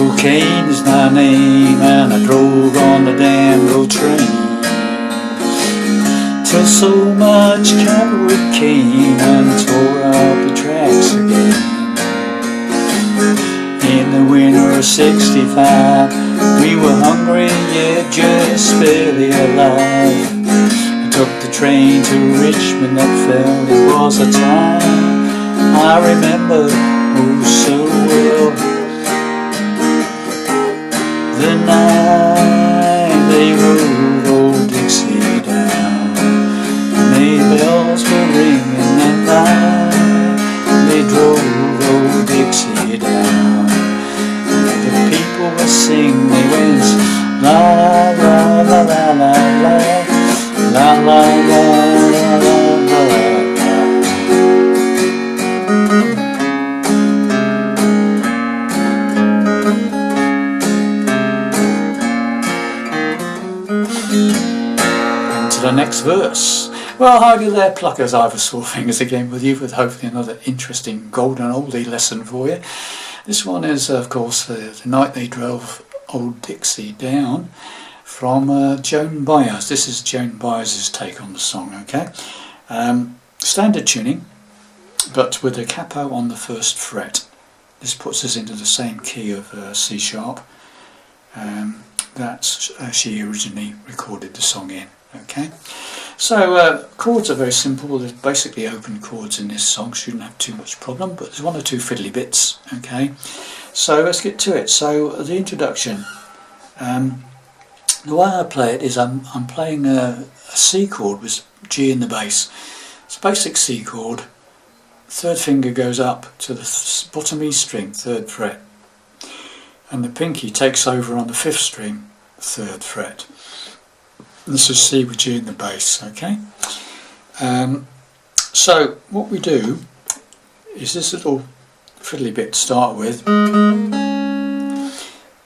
Cocaine is my name, and I drove on the damn old train till so much cavalry came and tore up the tracks again. In the winter of '65, we were hungry yet just barely alive. I took the train to Richmond, that felt it was a time I remember oh so well. The night they rode old Dixie down, May bells were ringing at night. They drove old Dixie down. The people were singing, they went la la la la la la la la la la la la. The next verse. Well, hi there pluckers, Ivor Sore Fingers again with you with hopefully another interesting golden oldie lesson for you. This one is of course the night they drove old Dixie down from Joan Baez. This is Joan Baez's take on the song, okay? Standard tuning, but with a capo on the first fret. This puts us into the same key of C sharp that she originally recorded the song in. Okay, so chords are very simple. There's basically open chords in this song, shouldn't have too much problem, but there's one or two fiddly bits. Okay, so let's get to it. So the introduction, the way I play it is I'm playing a C chord with G in the bass. It's a basic C chord. Third finger goes up to the bottom E string, third fret, and the pinky takes over on the fifth string, third fret. This is C with G in the bass, okay? So what we do is this little fiddly bit to start with.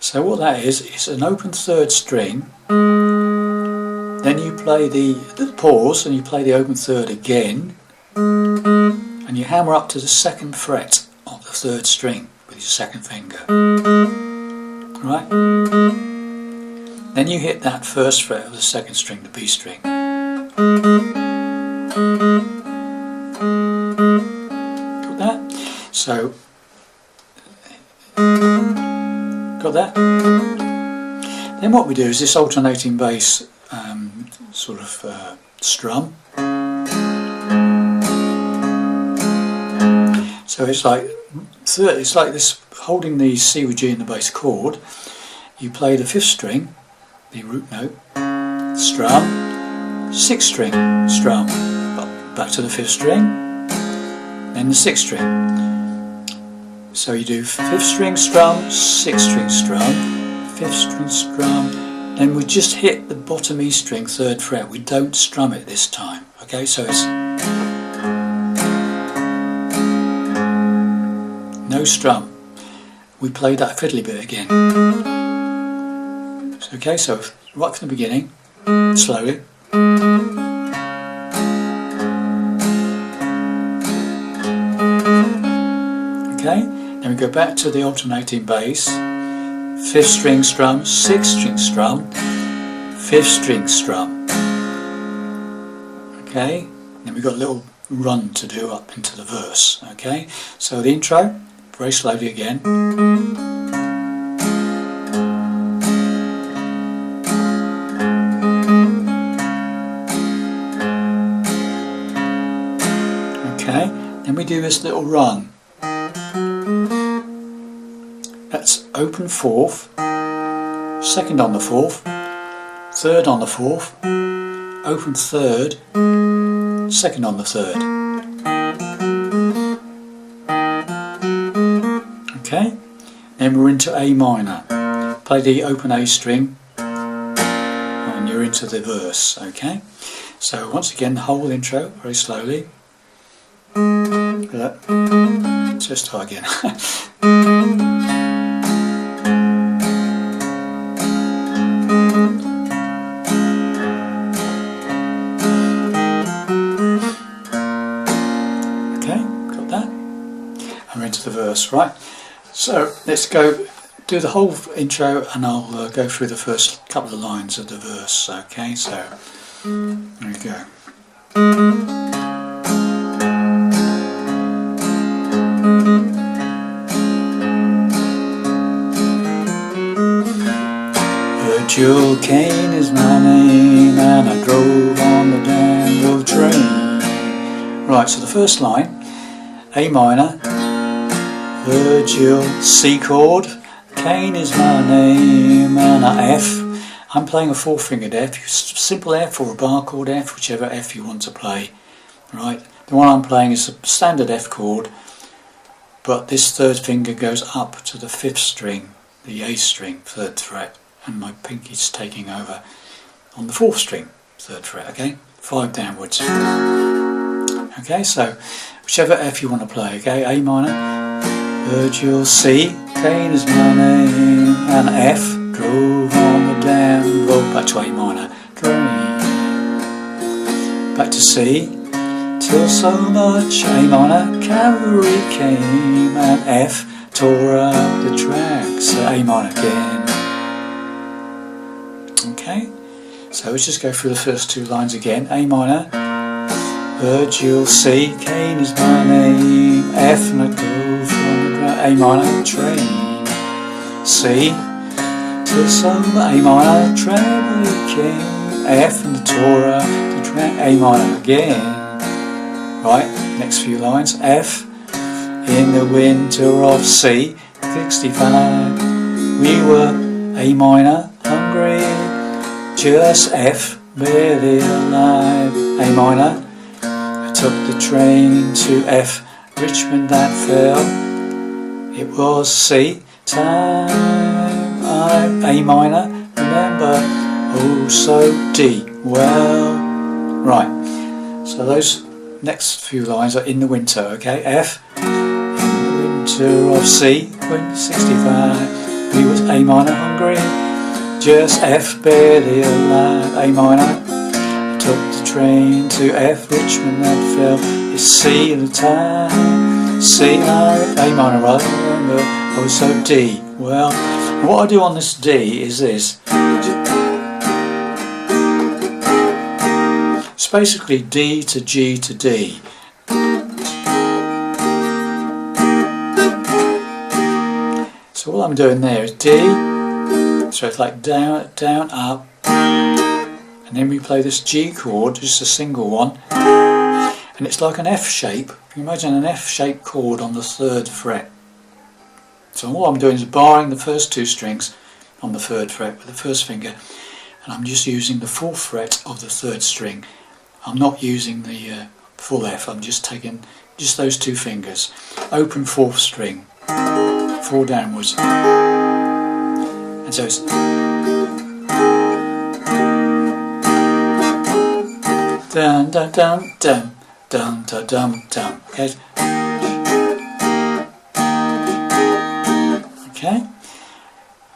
So what that is an open third string, then you play the pause and you play the open third again, and you hammer up to the second fret of the third string with your second finger, right? Then you hit that first fret of the second string, the B string. Got that? So, got that? Then what we do is this alternating bass sort of strum. So it's like this, holding the C with G in the bass chord. You play the fifth string, the root note, strum, sixth string, strum, back to the fifth string, then the sixth string. So you do fifth string strum, sixth string strum, fifth string strum, then we just hit the bottom E string, third fret. We don't strum it this time, okay? So it's no strum. We play that fiddly bit again. Okay, so right from the beginning, slowly. Okay, then we go back to the alternating bass, fifth string strum, sixth string strum, fifth string strum. Okay, then we've got a little run to do up into the verse. Okay, so the intro, very slowly again. Then we do this little run. That's open fourth, second on the fourth, third on the fourth, open third, second on the third. Okay, then we're into A minor. Play the open A string and you're into the verse. Okay, so once again the whole intro very slowly. Just try again. Okay, got that? And we're into the verse, right? So let's go do the whole intro and I'll go through the first couple of lines of the verse. Okay, so there we go. A jewel cane is my name and I drove on the Danville train. Right, so the first line, A minor, Virgil, C chord, cane is my name and a F. I'm playing a 4-fingered F, simple F or a bar chord F, whichever F you want to play. Right, the one I'm playing is a standard F chord, but this third finger goes up to the 5th string, the A string, 3rd fret, and my pinky's taking over on the 4th string, 3rd fret, okay? 5 downwards. Okay, so whichever F you want to play, okay? A minor, Virgil, C, cane is my name, and F, drove on the Danville, back to A minor, train, back to C, till so much, A minor, cavalry came, and F, tore up the tracks, A minor again. Okay, so let's just go through the first 2 lines again. A minor, Virgil, C, cane is my name, F, and I go from the A minor, train, C, till some, A minor, traveller came, F, and the tore up the track, A minor again. Right, next few lines, F, in the winter of C, 65, we were A minor, hungry, just F, barely alive, A minor, I took the train to F, Richmond that fell, it was C, time, I'm A minor, remember, oh so D, well, right, so those next few lines are in the winter, okay, F, in the winter of C, 65, we was A minor, hungry, just F, barely alive, A minor, I took the train to F, Richmond that fell, it's C at the time, C, A minor, rather, remember, oh so D, well, what I do on this D is this, it's basically D to G to D. So all I'm doing there is D, so it's like down, down, up, and then we play this G chord, just a single one, and it's like an F shape. You imagine an F shaped chord on the 3rd fret. So all I'm doing is barring the first 2 strings on the 3rd fret with the first finger, and I'm just using the 4th fret of the 3rd string. I'm not using the full F, I'm just taking just those 2 fingers. Open 4th string, 4 downwards. And so it's dun dun dun dun dun dun dun dun. Okay. Okay.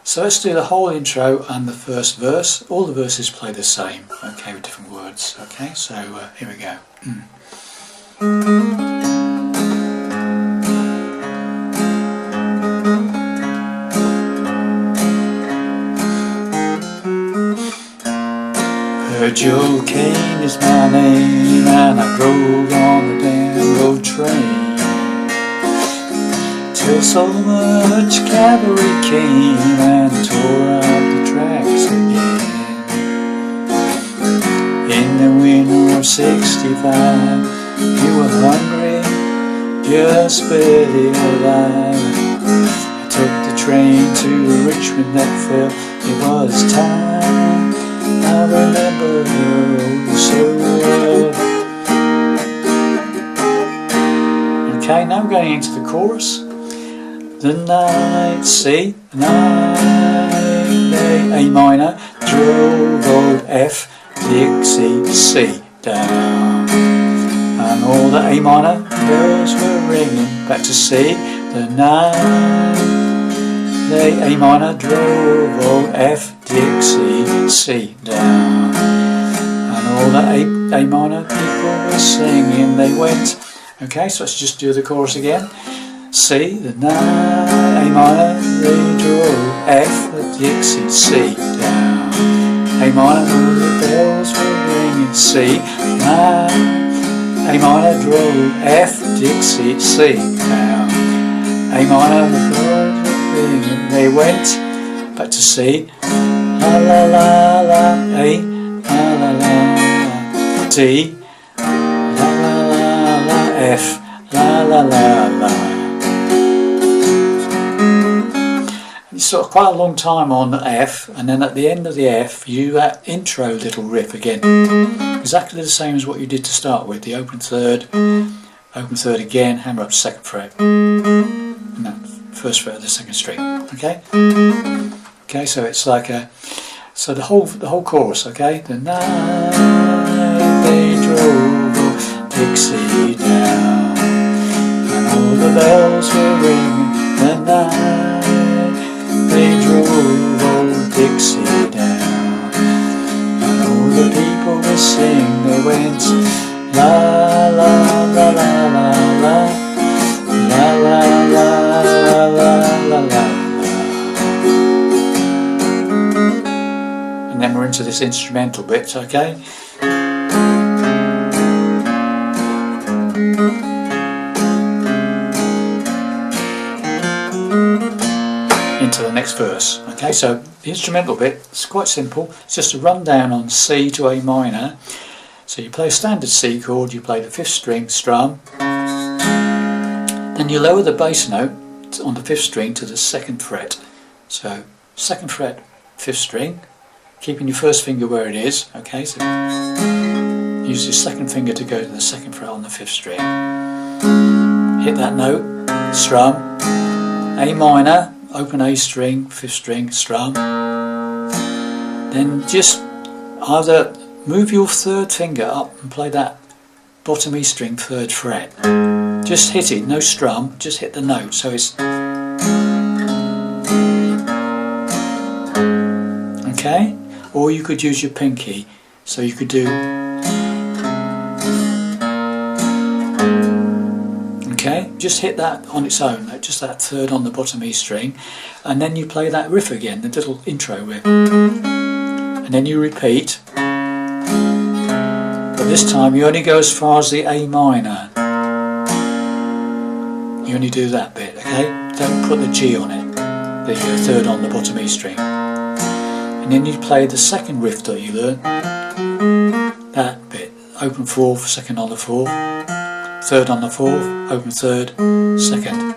So let's do the whole intro and the first verse. All the verses play the same, okay, with different words. Okay, so here we go. Virgil cane is my name, and I drove on the Danville train. Till so much cavalry came and tore up the tracks again. In the winter of 65, we were hungry, just barely alive. I took the train to Richmond that fell, it was time, I remember so well. Okay, now I'm going into the chorus. The night, C, the night, A minor, drove old F, Dixie, C, down. And all the A minor bells were ringing, back to C, the night, A minor, drove old F, Dixie, C, down. And all the A minor people were singing, they went. Okay, so let's just do the chorus again. C, the A minor, they draw F, the Dixie, C, down. A minor, all the bells were ringing, C, A minor, draw F, Dixie, C, down. A minor, the bells were ringing, they went back to C, la la la la, A, la la la, D, la la la la, F, la la la la. It's sort of quite a long time on F, and then at the end of the F you do that intro little riff again, exactly the same as what you did to start with, the open third again, hammer up second fret, and that first fret of the second string. Okay, so it's like a, so the whole chorus. Okay, the night they drove Dixie down, and all the bells were ringing. The night they drove old Dixie down, and all the people were singing. They went la la la la la la, la la la la la la la. And then we're into this instrumental bit, okay? Into the next verse. Okay, so the instrumental bit is quite simple. It's just a rundown on C to A minor. So you play a standard C chord, you play the 5th string strum, then you lower the bass note on the 5th string to the 2nd fret. So 2nd fret, 5th string, keeping your first finger where it is. Okay, so use your second finger to go to the 2nd fret on the 5th string. Hit that note, strum, A minor, open A string, 5th string, strum. Then just either move your 3rd finger up and play that bottom E string 3rd fret. Just hit it, no strum, just hit the note. So it's okay. Or you could use your pinky. So you could do okay, just hit that on its own, just that 3rd on the bottom E string, and then you play that riff again, the little intro riff, and then you repeat, but this time you only go as far as the A minor. You only do that bit, okay? Don't put the G on it, the 3rd on the bottom E string, and then you play the second riff that you learned, that bit, open 4th, 2nd on the 4th, 3rd on the 4th, open 3rd, 2nd,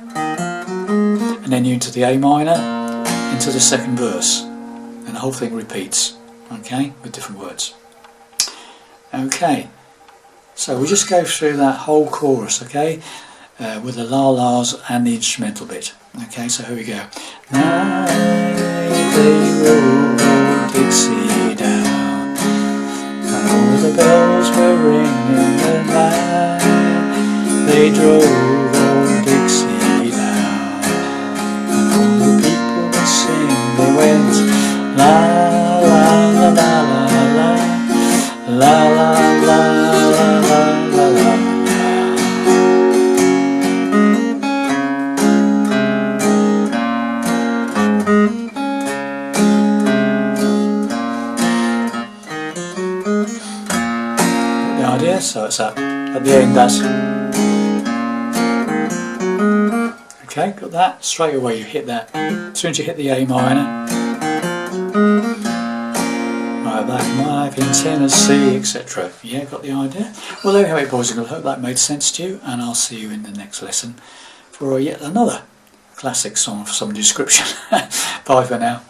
and then you into the A minor, into the 2nd verse, and the whole thing repeats, okay, with different words. Okay, so we'll just go through that whole chorus, okay, with the la-las and the instrumental bit. Okay, so here we go. Night they rolled Dixie down, and all the bells were ringing. The night they drove old Dixie down, and all the people were singing. They went la la la la la la, la la la la la la la. The idea, so it's at the end, that's okay, got that, straight away you hit that, as soon as you hit the A minor, my back life in Tennessee, etc. Yeah, got the idea? Well, there you have it, boys and girls. I hope that made sense to you, and I'll see you in the next lesson for yet another classic song of some description. Bye for now.